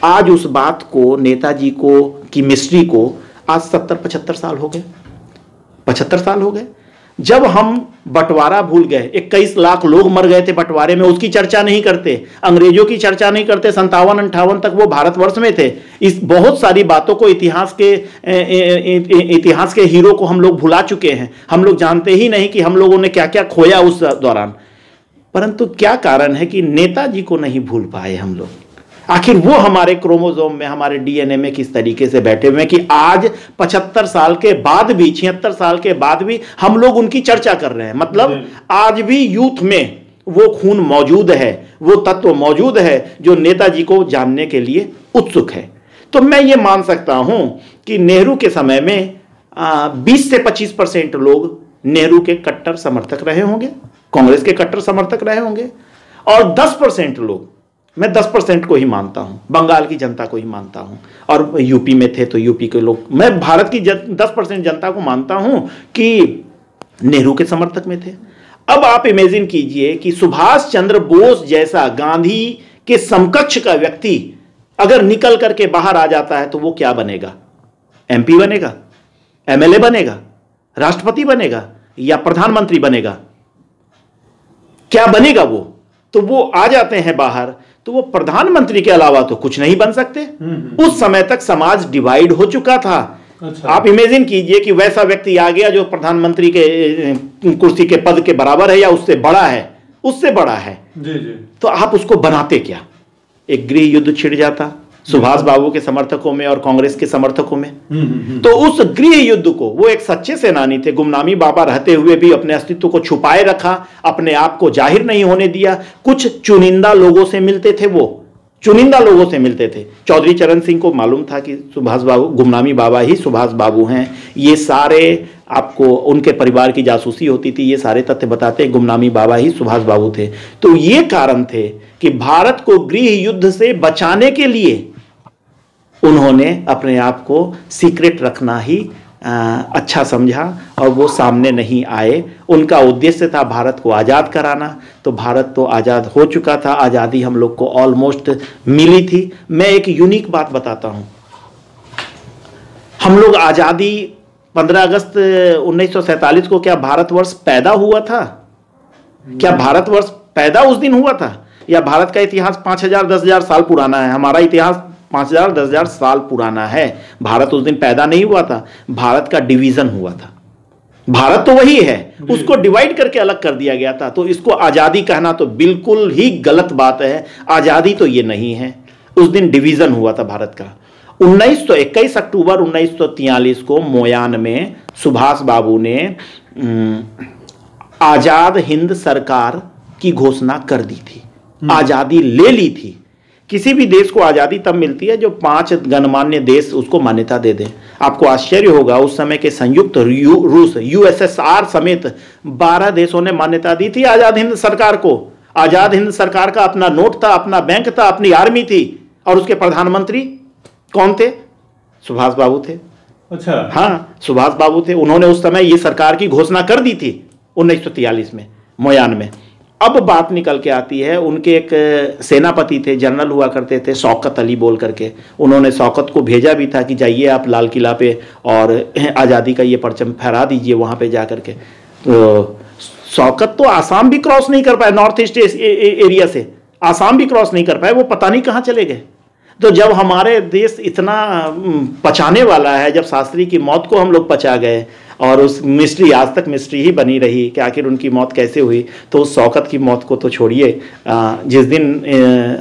आज उस बात को, नेताजी को की मिस्ट्री को आज 70-75 साल हो गए, 75 साल हो गए। जब हम बंटवारा भूल गए, 21 लाख लोग मर गए थे बंटवारे में, उसकी चर्चा नहीं करते, अंग्रेजों की चर्चा नहीं करते। 57-58 तक वो भारतवर्ष में थे। इस बहुत सारी बातों को इतिहास के हीरो को हम लोग भुला चुके हैं। हम लोग जानते ही नहीं कि हम लोगों ने क्या क्या खोया उस दौरान। परंतु क्या कारण है कि नेताजी को नहीं भूल पाए हम लोग? आखिर वो हमारे क्रोमोसोम में, हमारे डीएनए में किस तरीके से बैठे हुए हैं कि आज 75 साल के बाद भी, 76 साल के बाद भी हम लोग उनकी चर्चा कर रहे हैं। मतलब आज भी यूथ में वो खून मौजूद है, वो तत्व मौजूद है जो नेताजी को जानने के लिए उत्सुक है। तो मैं ये मान सकता हूं कि नेहरू के समय में 20 से 25% लोग नेहरू के कट्टर समर्थक रहे होंगे, कांग्रेस के कट्टर समर्थक रहे होंगे, और 10% लोग, मैं 10% को ही मानता हूं, बंगाल की जनता को ही मानता हूं, और यूपी में थे तो यूपी के लोग, मैं भारत की 10% जनता को मानता हूं कि नेहरू के समर्थक में थे। अब आप इमेजिन कीजिए कि सुभाष चंद्र बोस जैसा गांधी के समकक्ष का व्यक्ति अगर निकल करके बाहर आ जाता है तो वो क्या बनेगा? एमपी बनेगा, एमएलए बनेगा, राष्ट्रपति बनेगा या प्रधानमंत्री बनेगा? क्या बनेगा वो? तो वो आ जाते हैं बाहर तो वो प्रधानमंत्री के अलावा तो कुछ नहीं बन सकते। उस समय तक समाज डिवाइड हो चुका था। अच्छा। आप इमेजिन कीजिए कि वैसा व्यक्ति आ गया जो प्रधानमंत्री के कुर्सी के पद के बराबर है या उससे बड़ा है, उससे बड़ा है जी जी। तो आप उसको बनाते क्या? एक गृह युद्ध छिड़ जाता सुभाष बाबू के समर्थकों में और कांग्रेस के समर्थकों में। तो उस गृह युद्ध को, वो एक सच्चे सेनानी थे, गुमनामी बाबा रहते हुए भी अपने अस्तित्व को छुपाए रखा, अपने आप को जाहिर नहीं होने दिया। कुछ चुनिंदा लोगों से मिलते थे, वो चुनिंदा लोगों से मिलते थे। चौधरी चरण सिंह को मालूम था कि सुभाष बाबू, गुमनामी बाबा ही सुभाष बाबू हैं। ये सारे आपको उनके परिवार की जासूसी होती थी, ये सारे तथ्य बताते हैं गुमनामी बाबा ही सुभाष बाबू थे। तो ये कारण थे कि भारत को गृह युद्ध से बचाने के लिए उन्होंने अपने आप को सीक्रेट रखना ही अच्छा समझा और वो सामने नहीं आए। उनका उद्देश्य था भारत को आज़ाद कराना। तो भारत तो आज़ाद हो चुका था, आज़ादी हम लोग को ऑलमोस्ट मिली थी। मैं एक यूनिक बात बताता हूँ, हम लोग आज़ादी 15 अगस्त 1947 को क्या भारतवर्ष पैदा हुआ था? क्या भारतवर्ष पैदा उस दिन हुआ था? या भारत का इतिहास 5000-10,000 साल पुराना है? हमारा इतिहास 5000-10,000 साल पुराना है। भारत उस दिन पैदा नहीं हुआ था, भारत का डिवीजन हुआ था। भारत तो वही है, उसको डिवाइड करके अलग कर दिया गया था। तो इसको आजादी कहना तो बिल्कुल ही गलत बात है। आजादी तो ये नहीं है। उस दिन डिवीजन हुआ था भारत का। 21 अक्टूबर 1943 को मोयान में सुभाष बाबू ने आजाद हिंद सरकार की घोषणा कर दी थी, आजादी ले ली थी। किसी भी देश को आजादी तब मिलती है जो 5 गणमान्य देश उसको मान्यता दे दें। आपको आश्चर्य होगा, उस समय के संयुक्त रूस यूएसएसआर समेत 12 देशों ने मान्यता दी थी आजाद हिंद सरकार को। आजाद हिंद सरकार का अपना नोट था, अपना बैंक था, अपनी आर्मी थी, और उसके प्रधानमंत्री कौन थे? सुभाष बाबू थे। अच्छा, हाँ, सुभाष बाबू थे। उन्होंने उस समय ये सरकार की घोषणा कर दी थी 1943 में मोयान में। अब बात निकल के आती है, उनके एक सेनापति थे, जनरल हुआ करते थे, शौकत अली बोल करके। उन्होंने शौकत को भेजा भी था कि जाइए आप लाल किला पे और आज़ादी का ये परचम फहरा दीजिए वहाँ पे जा करके। तो शौकत तो आसाम भी क्रॉस नहीं कर पाए, नॉर्थ ईस्ट एरिया से आसाम भी क्रॉस नहीं कर पाए, वो पता नहीं कहाँ चले गए। तो जब हमारे देश इतना पचाने वाला है, जब शास्त्री की मौत को हम लोग पचा गए, और उस मिस्ट्री आज तक मिस्ट्री ही बनी रही कि आखिर उनकी मौत कैसे हुई, तो उस शौकत की मौत को तो छोड़िए। जिस दिन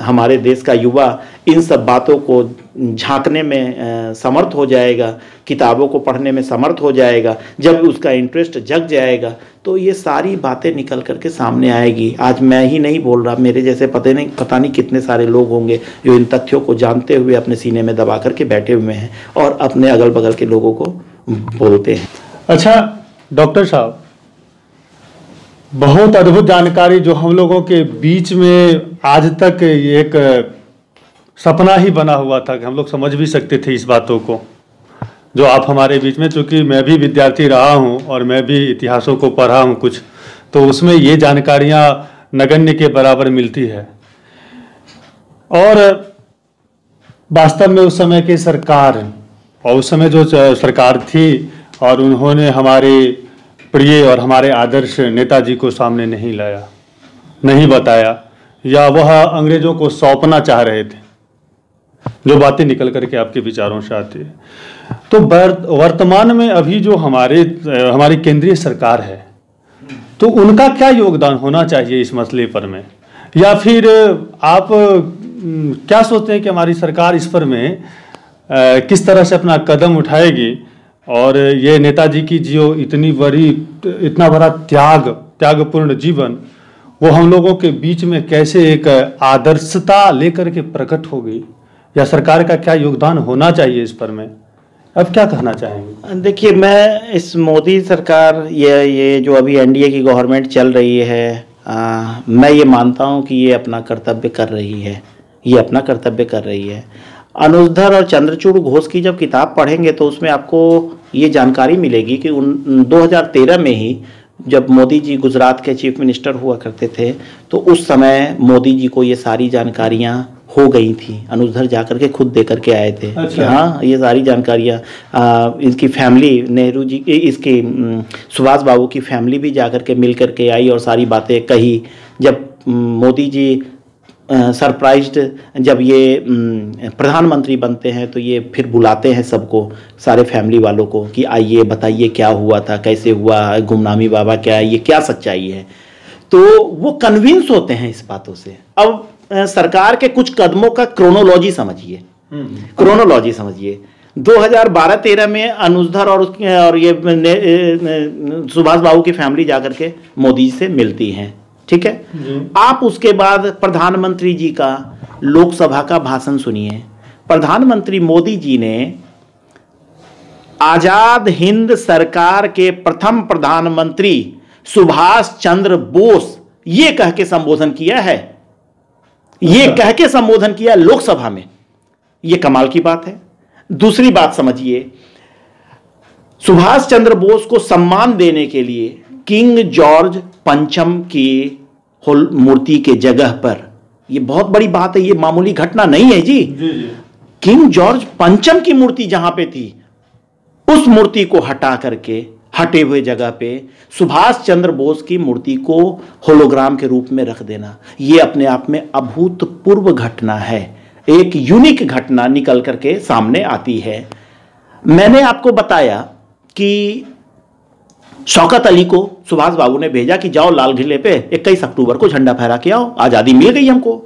हमारे देश का युवा इन सब बातों को झांकने में समर्थ हो जाएगा, किताबों को पढ़ने में समर्थ हो जाएगा, जब उसका इंटरेस्ट जग जाएगा, तो ये सारी बातें निकल करके सामने आएगी। आज मैं ही नहीं बोल रहा, मेरे जैसे पता नहीं कितने सारे लोग होंगे जो इन तथ्यों को जानते हुए अपने सीने में दबा करके बैठे हुए हैं और अपने अगल बगल के लोगों को बोलते हैं। अच्छा डॉक्टर साहब, बहुत अद्भुत जानकारी जो हम लोगों के बीच में आज तक एक सपना ही बना हुआ था कि हम लोग समझ भी सकते थे इस बातों को, जो आप हमारे बीच में, चूँकि मैं भी विद्यार्थी रहा हूँ और मैं भी इतिहासों को पढ़ा हूँ कुछ, तो उसमें ये जानकारियाँ नगण्य के बराबर मिलती है। और वास्तव में उस समय की सरकार, और उस समय जो सरकार थी, और उन्होंने हमारे प्रिय और हमारे आदर्श नेताजी को सामने नहीं लाया, नहीं बताया, या वह अंग्रेजों को सौंपना चाह रहे थे, जो बातें निकल करके आपके विचारों से आती है। तो वर्तमान में अभी जो हमारी केंद्रीय सरकार है, तो उनका क्या योगदान होना चाहिए इस मसले पर में, या फिर आप क्या सोचते हैं कि हमारी सरकार इस पर में किस तरह से अपना कदम उठाएगी, और ये नेताजी की जो इतना बड़ा त्यागपूर्ण जीवन, वो हम लोगों के बीच में कैसे एक आदर्शता लेकर के प्रकट होगी, या सरकार का क्या योगदान होना चाहिए इस पर में, अब क्या कहना चाहेंगे? देखिए, मैं इस मोदी सरकार, ये जो अभी एनडीए की गवर्नमेंट चल रही है, मैं ये मानता हूँ कि ये अपना कर्तव्य कर रही है, ये अपना कर्तव्य कर रही है। अनुजधर और चंद्रचूड़ घोष की जब किताब पढ़ेंगे तो उसमें आपको ये जानकारी मिलेगी कि 2013 में ही जब मोदी जी गुजरात के चीफ मिनिस्टर हुआ करते थे, तो उस समय मोदी जी को ये सारी जानकारियाँ हो गई थी। अनुजधर जाकर के खुद दे करके आए थे। अच्छा। हाँ, ये सारी जानकारियाँ इनकी फैमिली, नेहरू जी, इसकी सुभाष बाबू की फैमिली भी जाकर के मिल करके आई और सारी बातें कही। जब मोदी जी सरप्राइज्ड, जब ये प्रधानमंत्री बनते हैं, तो ये फिर बुलाते हैं सबको, सारे फैमिली वालों को, कि आइए बताइए क्या हुआ था, कैसे हुआ, गुमनामी बाबा क्या है, ये क्या सच्चाई है। तो वो कन्विंस होते हैं इस बातों से। अब सरकार के कुछ कदमों का क्रोनोलॉजी समझिए, 2012-13 में अनुजधर और ये सुभाष बाबू की फैमिली जाकर के मोदी से मिलती हैं, ठीक है। आप उसके बाद प्रधानमंत्री जी का लोकसभा का भाषण सुनिए। प्रधानमंत्री मोदी जी ने आजाद हिंद सरकार के प्रथम प्रधानमंत्री सुभाष चंद्र बोस ये कह के संबोधन किया है, ये कह के संबोधन किया लोकसभा में। ये कमाल की बात है। दूसरी बात समझिए, सुभाष चंद्र बोस को सम्मान देने के लिए किंग जॉर्ज पंचम की मूर्ति के जगह पर, ये बहुत बड़ी बात है, ये मामूली घटना नहीं है जी। किंग जॉर्ज पंचम की मूर्ति जहां पे थी, उस मूर्ति को हटा करके हटे हुए जगह पे सुभाष चंद्र बोस की मूर्ति को होलोग्राम के रूप में रख देना, ये अपने आप में अभूतपूर्व घटना है। एक यूनिक घटना निकल करके सामने आती है। मैंने आपको बताया कि शौकत अली को सुभाष बाबू ने भेजा कि जाओ लाल किले पे 21 अक्टूबर को झंडा फहरा के आओ, आज़ादी मिल गई हमको।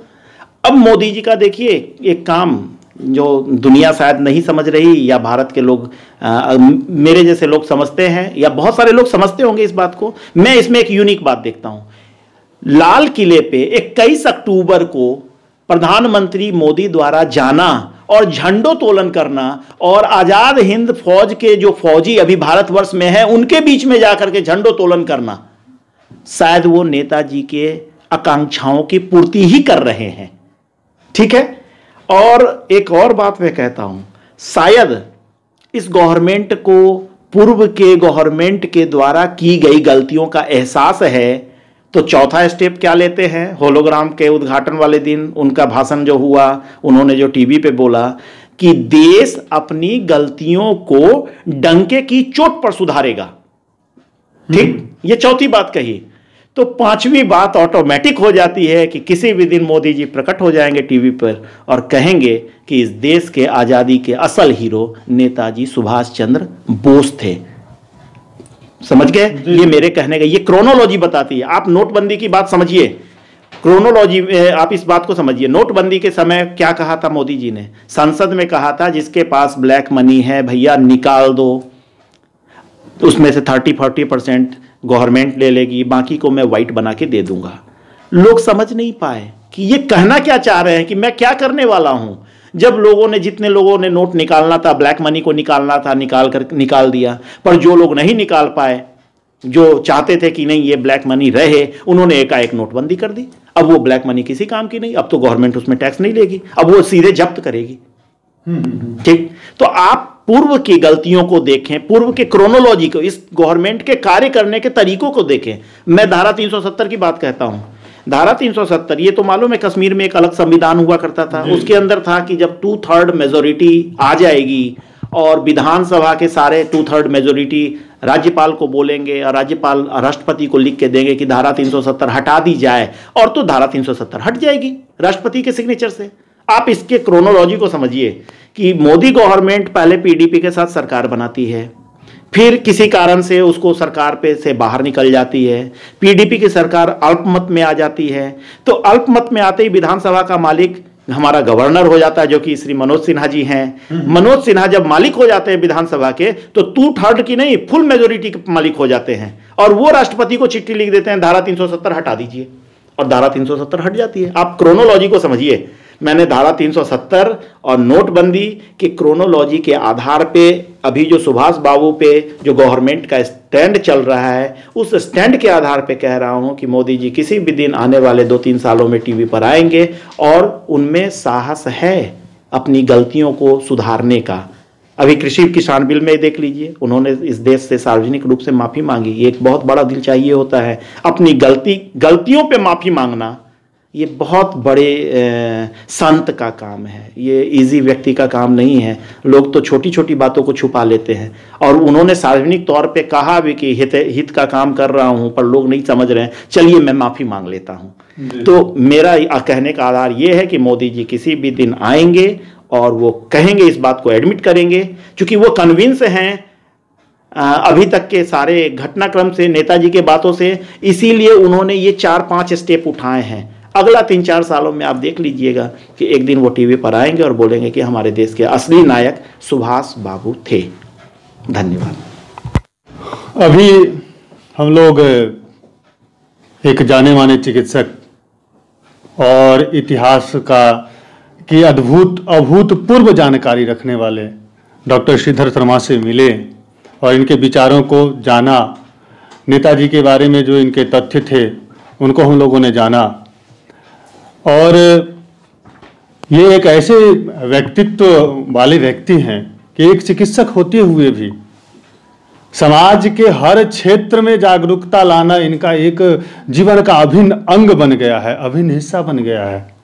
अब मोदी जी का देखिए एक काम जो दुनिया शायद नहीं समझ रही, या भारत के लोग मेरे जैसे लोग समझते हैं, या बहुत सारे लोग समझते होंगे इस बात को। मैं इसमें एक यूनिक बात देखता हूं। लाल किले पे 21 अक्टूबर को प्रधानमंत्री मोदी द्वारा जाना और झंडोत्तोलन करना और आजाद हिंद फौज के जो फौजी अभी भारतवर्ष में हैं उनके बीच में जाकर के झंडोत्तोलन करना, शायद वो नेताजी के आकांक्षाओं की पूर्ति ही कर रहे हैं। ठीक है। और एक और बात मैं कहता हूं, शायद इस गवर्नमेंट को पूर्व के गवर्नमेंट के द्वारा की गई गलतियों का एहसास है, तो चौथा स्टेप क्या लेते हैं? होलोग्राम के उद्घाटन वाले दिन उनका भाषण जो हुआ, उन्होंने जो टीवी पे बोला कि देश अपनी गलतियों को डंके की चोट पर सुधारेगा। ठीक, ये चौथी बात कही। तो पांचवी बात ऑटोमेटिक हो जाती है कि किसी भी दिन मोदी जी प्रकट हो जाएंगे टीवी पर और कहेंगे कि इस देश के आजादी के असल हीरो नेताजी सुभाष चंद्र बोस थे। समझ गए? ये मेरे कहने का ये क्रोनोलॉजी बताती है। आप नोटबंदी की बात समझिए, क्रोनोलॉजी आप इस बात को समझिए। नोटबंदी के समय क्या कहा था मोदी जी ने? संसद में कहा था जिसके पास ब्लैक मनी है भैया निकाल दो, उसमें से 30-40% गवर्नमेंट ले लेगी, बाकी को मैं व्हाइट बना के दे दूंगा। लोग समझ नहीं पाए कि ये कहना क्या चाह रहे हैं, कि मैं क्या करने वाला हूं। जब लोगों ने, जितने लोगों ने नोट निकालना था, ब्लैक मनी को निकालना था, निकाल दिया। पर जो लोग नहीं निकाल पाए, जो चाहते थे कि नहीं ये ब्लैक मनी रहे, उन्होंने एकाएक नोटबंदी कर दी। अब वो ब्लैक मनी किसी काम की नहीं, अब तो गवर्नमेंट उसमें टैक्स नहीं लेगी, अब वो सीधे जब्त करेगी। ठीक। तो आप पूर्व की गलतियों को देखें, पूर्व के क्रोनोलॉजी को, इस गवर्नमेंट के कार्य करने के तरीकों को देखें। मैं धारा 370 की बात कहता हूं। धारा 370, ये तो मालूम है कश्मीर में एक अलग संविधान हुआ करता था, उसके अंदर था कि जब 2/3 मेजोरिटी आ जाएगी और विधानसभा के सारे 2/3 मेजोरिटी राज्यपाल को बोलेंगे और राज्यपाल राष्ट्रपति को लिख के देंगे कि धारा 370 हटा दी जाए, और तो धारा 370 हट जाएगी राष्ट्रपति के सिग्नेचर से। आप इसके क्रोनोलॉजी को समझिए कि मोदी गवर्नमेंट पहले पीडीपी के साथ सरकार बनाती है, फिर किसी कारण से उसको सरकार पे से बाहर निकल जाती है, पीडीपी की सरकार अल्पमत में आ जाती है। तो अल्पमत में आते ही विधानसभा का मालिक हमारा गवर्नर हो जाता है, जो कि श्री मनोज सिन्हा जी हैं। मनोज सिन्हा जब मालिक हो जाते हैं विधानसभा के, तो 2/3 की नहीं, फुल मेजोरिटी के मालिक हो जाते हैं, और वो राष्ट्रपति को चिट्ठी लिख देते हैं धारा 370 हटा दीजिए, और धारा 370 हट जाती है। आप क्रोनोलॉजी को समझिए। मैंने धारा 370 और नोटबंदी के क्रोनोलॉजी के आधार पे अभी जो सुभाष बाबू पे जो गवर्नमेंट का स्टैंड चल रहा है, उस स्टैंड के आधार पे कह रहा हूं कि मोदी जी किसी भी दिन आने वाले 2-3 सालों में टीवी पर आएंगे और उनमें साहस है अपनी गलतियों को सुधारने का। अभी कृषि किसान बिल में देख लीजिए, उन्होंने इस देश से सार्वजनिक रूप से माफी मांगी। ये एक बहुत बड़ा दिल चाहिए होता है। अपनी गलतियों पे माफी मांगना ये बहुत बड़े संत का काम है, ये इजी व्यक्ति का काम नहीं है। लोग तो छोटी छोटी बातों को छुपा लेते हैं, और उन्होंने सार्वजनिक तौर पे कहा भी कि हित का काम कर रहा हूं, पर लोग नहीं समझ रहे हैं, चलिए मैं माफी मांग लेता हूं। तो मेरा कहने का आधार ये है कि मोदी जी किसी भी दिन आएंगे और वो कहेंगे, इस बात को एडमिट करेंगे, क्योंकि वो कन्विंस हैं अभी तक के सारे घटनाक्रम से, नेताजी के बातों से, इसीलिए उन्होंने ये 4-5 स्टेप उठाए हैं। अगला 3-4 सालों में आप देख लीजिएगा कि एक दिन वो टीवी पर आएंगे और बोलेंगे कि हमारे देश के असली नायक सुभाष बाबू थे। धन्यवाद। अभी हम लोग एक जाने माने चिकित्सक और इतिहास की अभूतपूर्व जानकारी रखने वाले डॉक्टर श्रीधर शर्मा से मिले और इनके विचारों को जाना। नेताजी के बारे में जो इनके तथ्य थे उनको हम लोगों ने जाना, और ये एक ऐसे व्यक्तित्व वाले व्यक्ति हैं कि एक चिकित्सक होते हुए भी समाज के हर क्षेत्र में जागरूकता लाना इनका एक जीवन का अभिन्न अंग बन गया है, अभिन्न हिस्सा बन गया है।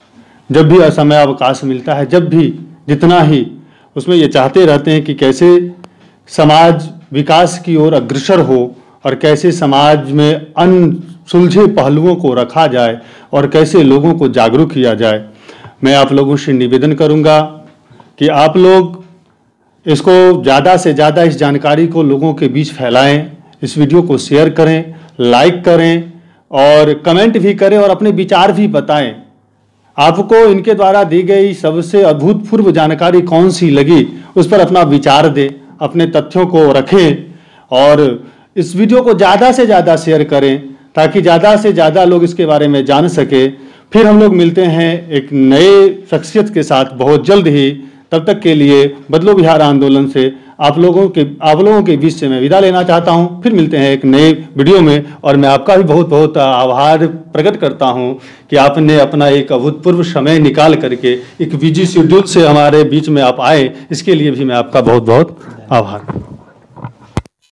जब भी समय अवकाश मिलता है, जब भी जितना ही, उसमें ये चाहते रहते हैं कि कैसे समाज विकास की ओर अग्रसर हो और कैसे समाज में अनसुलझे पहलुओं को रखा जाए और कैसे लोगों को जागरूक किया जाए। मैं आप लोगों से निवेदन करूंगा कि आप लोग इसको ज़्यादा से ज़्यादा इस जानकारी को लोगों के बीच फैलाएं। इस वीडियो को शेयर करें, लाइक करें और कमेंट भी करें और अपने विचार भी बताएं। आपको इनके द्वारा दी गई सबसे अभूतपूर्व जानकारी कौन सी लगी, उस पर अपना विचार दें, अपने तथ्यों को रखें और इस वीडियो को ज़्यादा से ज़्यादा शेयर करें ताकि ज़्यादा से ज़्यादा लोग इसके बारे में जान सके। फिर हम लोग मिलते हैं एक नए शख्सियत के साथ बहुत जल्द ही। तब तक के लिए बदलो बिहार आंदोलन से आप लोगों के बीच से मैं विदा लेना चाहता हूं। फिर मिलते हैं एक नए वीडियो में और मैं आपका भी बहुत बहुत आभार प्रकट करता हूं कि आपने अपना एक अभूतपूर्व समय निकाल करके एक बिजी शेड्यूल से हमारे बीच में आप आए, इसके लिए भी मैं आपका बहुत बहुत आभार।